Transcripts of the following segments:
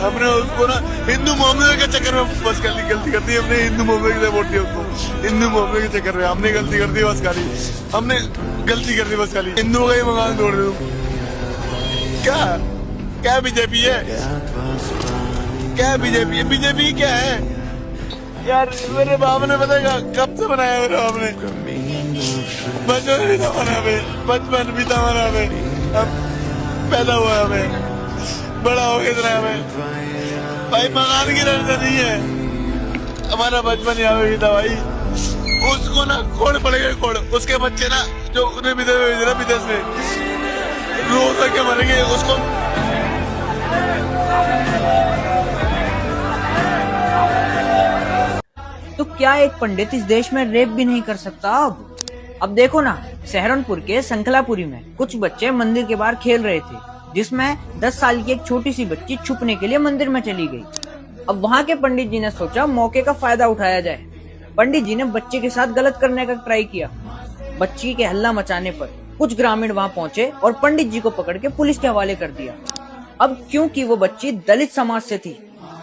हमने उसको ना हिंदू मोहम्मद के चक्कर में बस गलती कर दी हमने, हिंदू मोहम्मद से वोट दिया उसको, हिंदू मोहम्मद के चक्कर में हमने गलती कर दी बस खाली, हमने गलती कर दी बस खाली, हिंदुओं का ही मकान तोड़ दे। क्या क्या बीजेपी है, क्या बीजेपी है, बीजेपी क्या है यार? मेरे बाप ने बताएगा कब से बनाया, मेरे बाप ने बचपन भी था मना पे, बचपन भी था मना पे, अब पैदा हुआ हमें, बड़ा हो गया इतना हमें भाई, मकान की रंग नहीं है, हमारा बचपन यहाँ पे भी था भाई। उसको ना खोड़ पड़ेगा, खोड़ उसके बच्चे ना जो उन्हें विदेश में रो करके मरेंगे उसको। तो क्या एक पंडित इस देश में रेप भी नहीं कर सकता? अब देखो ना, सहारनपुर के संखलापुरी में कुछ बच्चे मंदिर के बाहर खेल रहे थे, जिसमें 10 साल की एक छोटी सी बच्ची छुपने के लिए मंदिर में चली गई। अब वहाँ के पंडित जी ने सोचा मौके का फायदा उठाया जाए। पंडित जी ने बच्चे के साथ गलत करने का ट्राई किया। बच्ची के हल्ला मचाने पर कुछ ग्रामीण वहाँ पहुँचे और पंडित जी को पकड़ के पुलिस के हवाले कर दिया। अब क्योंकि वो बच्ची दलित समाज से थी,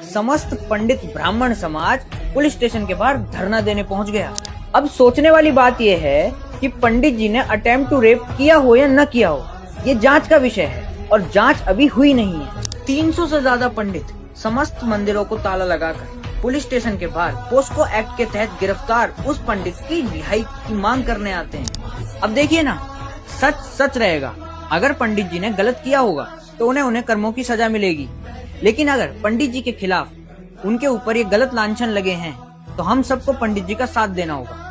समस्त पंडित ब्राह्मण समाज पुलिस स्टेशन के बाहर धरना देने पहुंच गया। अब सोचने वाली बात यह है कि पंडित जी ने अटेम्प्ट टू रेप किया हो या न किया हो, ये जांच का विषय है और जांच अभी हुई नहीं है। 300 से ज्यादा पंडित समस्त मंदिरों को ताला लगाकर पुलिस स्टेशन के बाहर पोस्को एक्ट के तहत गिरफ्तार उस पंडित की रिहाई की मांग करने आते हैं। अब देखिए ना, सच सच रहेगा। अगर पंडित जी ने गलत किया होगा तो उन्हें कर्मों की सजा मिलेगी, लेकिन अगर पंडित जी के खिलाफ उनके ऊपर ये गलत लांछन लगे हैं तो हम सबको पंडित जी का साथ देना होगा।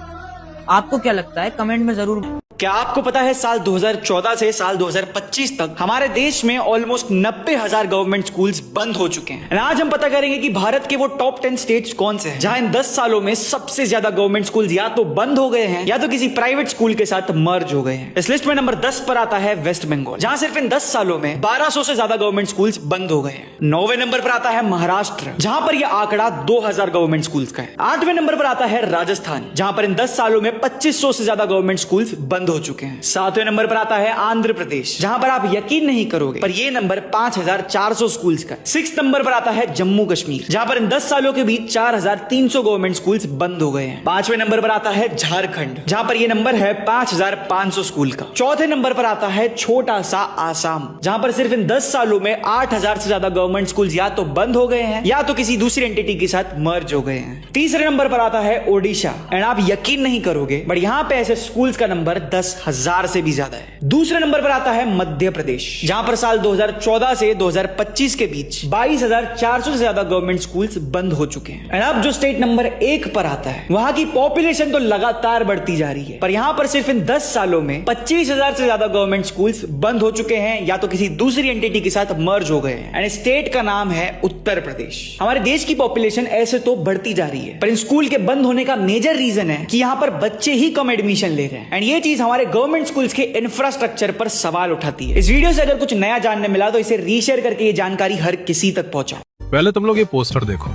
आपको क्या लगता है, कमेंट में जरूर। क्या आपको पता है साल 2014 से साल 2025 तक हमारे देश में ऑलमोस्ट 90,000 गवर्नमेंट स्कूल्स बंद हो चुके हैं। आज हम पता करेंगे कि भारत के वो टॉप 10 स्टेट्स कौन से हैं जहां इन 10 सालों में सबसे ज्यादा गवर्नमेंट स्कूल्स या तो बंद हो गए हैं या तो किसी प्राइवेट स्कूल के साथ मर्ज हो गए हैं। इस लिस्ट में नंबर 10 पर आता है वेस्ट बंगाल, जहां सिर्फ इन 10 सालों में 1200 से ज्यादा गवर्नमेंट स्कूल्स बंद हो गए हैं। 9वें नंबर पर आता है महाराष्ट्र, जहां पर यह आंकड़ा 2000 गवर्नमेंट स्कूल्स का है। 8वें नंबर पर आता है राजस्थान, जहां पर इन 10 सालों में 2500 से ज्यादा गवर्नमेंट स्कूल्स बंद हो चुके हैं। 7वें नंबर पर आता है आंध्र प्रदेश, जहां पर आप यकीन नहीं करोगे पर यह नंबर 5400 स्कूल्स का। 6 नंबर पर आता है जम्मू कश्मीर, जहां पर इन 10 सालों के बीच 4300 गवर्नमेंट स्कूल्स बंद हो गए हैं। 5वें नंबर पर आता है झारखंड, जहां पर यह नंबर है 5500 स्कूल का। 4थे नंबर पर आता है छोटा सा आसाम, जहां पर सिर्फ इन 10 सालों में 8000 से ज्यादा गवर्नमेंट स्कूल्स या तो बंद हो गए हैं या तो किसी दूसरी एंटिटी के साथ मर्ज हो गए हैं। 3रे नंबर पर आता है ओडिशा, एंड आप यकीन नहीं करोगे बट यहां पे ऐसे स्कूल्स का नंबर 10,000 से भी ज्यादा है। दूसरे नंबर पर आता है मध्य प्रदेश, जहां पर साल 2014 से 2025 के बीच 22,400 से ज्यादा गवर्नमेंट स्कूल्स बंद हो चुके हैं। एंड अब जो स्टेट नंबर 1 पर आता है, वहां की पॉपुलेशन तो लगातार बढ़ती जा रही है, पर यहां पर सिर्फ इन 10 सालों में 25,000 से ज्यादा गवर्नमेंट स्कूल्स बंद हो चुके हैं या तो किसी दूसरी एंटिटी के साथ मर्ज हो गए हैं। एंड स्टेट का नाम है उत्तर प्रदेश। हमारे देश की पॉपुलेशन ऐसे तो बढ़ती जा रही है, पर इन स्कूल के बंद होने का मेजर रीजन है कि यहां पर बच्चे ही कम एडमिशन ले रहे हैं। एंड ये चीज हमारे गवर्नमेंट स्कूल्स के इंफ्रास्ट्रक्चर पर सवाल उठाती है। इस वीडियो से अगर कुछ नया जानने मिला तो इसे रीशेयर करके ये जानकारी हर किसी तक पहुंचाओ। पहले तुम लोग ये पोस्टर देखो,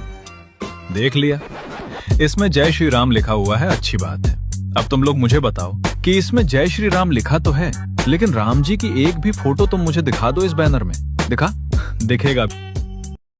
देख लिया? इसमें जय श्री राम लिखा हुआ है, अच्छी बात है। अब तुम लोग मुझे बताओ कि इसमें जय श्री राम लिखा तो है, लेकिन राम जी की एक भी फोटो तुम मुझे दिखा दो इस बैनर में। दिखेगा?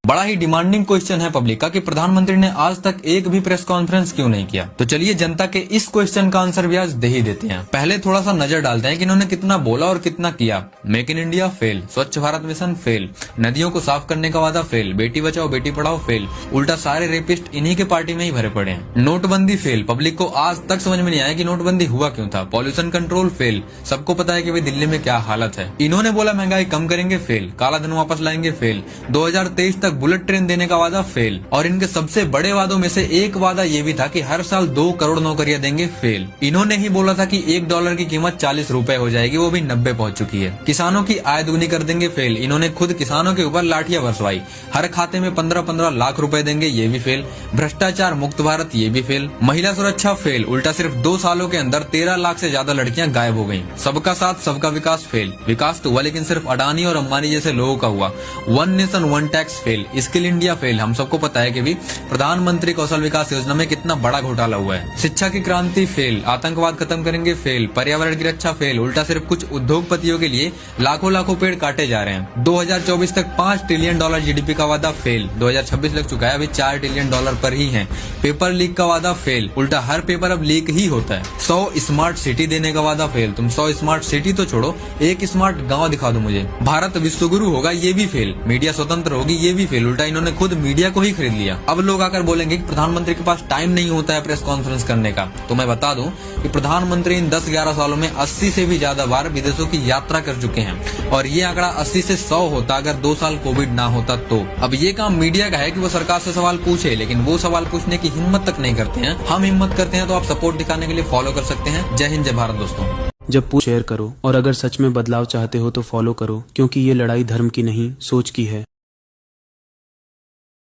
बड़ा ही डिमांडिंग क्वेश्चन है पब्लिक का कि प्रधानमंत्री ने आज तक एक भी प्रेस कॉन्फ्रेंस क्यों नहीं किया। तो चलिए जनता के इस क्वेश्चन का आंसर भी आज दे ही देते हैं। पहले थोड़ा सा नजर डालते हैं कि इन्होंने कितना बोला और कितना किया। मेक इन इंडिया फेल, स्वच्छ भारत मिशन फेल, नदियों को साफ करने का वादा फेल, बेटी बचाओ बेटी पढ़ाओ फेल, उल्टा सारे रेपिस्ट इन्हीं के पार्टी में ही भरे पड़े हैं। नोटबंदी फेल, पब्लिक को आज तक समझ में नहीं आया कि नोटबंदी हुआ क्यों था। पॉल्यूशन कंट्रोल फेल, सबको पता है कि भाई दिल्ली में क्या हालत है। इन्होंने बोला महंगाई कम करेंगे फेल, काला धन वापस लाएंगे फेल, 2023 तक बुलेट ट्रेन देने का वादा फेल, और इनके सबसे बड़े वादों में से एक वादा ये भी था कि हर साल 2 करोड़ नौकरियां देंगे फेल। इन्होंने ही बोला था कि $1 की कीमत 40 रुपए हो जाएगी, वो भी 90 पहुंच चुकी है। किसानों की आय दुगनी कर देंगे फेल, इन्होंने खुद किसानों के ऊपर लाठियां बरसवाई। हर खाते में 15-15 लाख रुपए देंगे, ये भी फेल। भ्रष्टाचार मुक्त भारत, ये भी फेल। महिला सुरक्षा फेल, उल्टा सिर्फ 2 सालों के अंदर 13 लाख से ज्यादा लड़कियां गायब हो गयी। सबका साथ सबका विकास फेल, विकास तो हुआ लेकिन सिर्फ अडानी और अंबानी जैसे लोगों का हुआ। One nation one tax fail, skill India fail. हम सबको पता है कि भी प्रधानमंत्री कौशल विकास योजना में कितना बड़ा घोटाला हुआ है। शिक्षा की क्रांति फेल, आतंकवाद खत्म करेंगे फेल, पर्यावरण की रक्षा फेल, उल्टा सिर्फ कुछ उद्योगपतियों के लिए लाखों लाखों पेड़ काटे जा रहे हैं। 2024 तक $5 ट्रिलियन जीडीपी का वादा फेल, 2026 लग चुका है, अभी $4 ट्रिलियन पर ही है। पेपर लीक का वादा फेल, उल्टा हर पेपर अब लीक ही होता है। 100 स्मार्ट सिटी देने का वादा फेल, तुम 100 स्मार्ट सिटी तो छोड़ो, एक स्मार्ट गांव दिखा दो मुझे। भारत विश्वगुरु होगा ये भी फेल, मीडिया स्वतंत्र होगी ये भी फेल, उल्टा इन्होंने खुद मीडिया को ही खरीद लिया। अब लोग आकर बोलेंगे कि प्रधानमंत्री के पास टाइम नहीं होता है प्रेस कॉन्फ्रेंस करने का, तो मैं बता दूं कि प्रधानमंत्री इन 10-11 सालों में 80 से भी ज्यादा बार विदेशों की यात्रा कर चुके हैं और ये आंकड़ा 80 से 100 होता अगर 2 साल कोविड ना होता तो। अब ये काम मीडिया का है कि वो सरकार से सवाल पूछे, लेकिन वो सवाल पूछने की हिम्मत तक नहीं करते हैं। हम हिम्मत करते हैं तो आप सपोर्ट दिखाने के लिए फॉलो कर सकते हैं। जय हिंद, जय भारत दोस्तों। जब शेयर करो और अगर सच में बदलाव चाहते हो तो फॉलो करो, क्योंकि ये लड़ाई धर्म की नहीं सोच की है।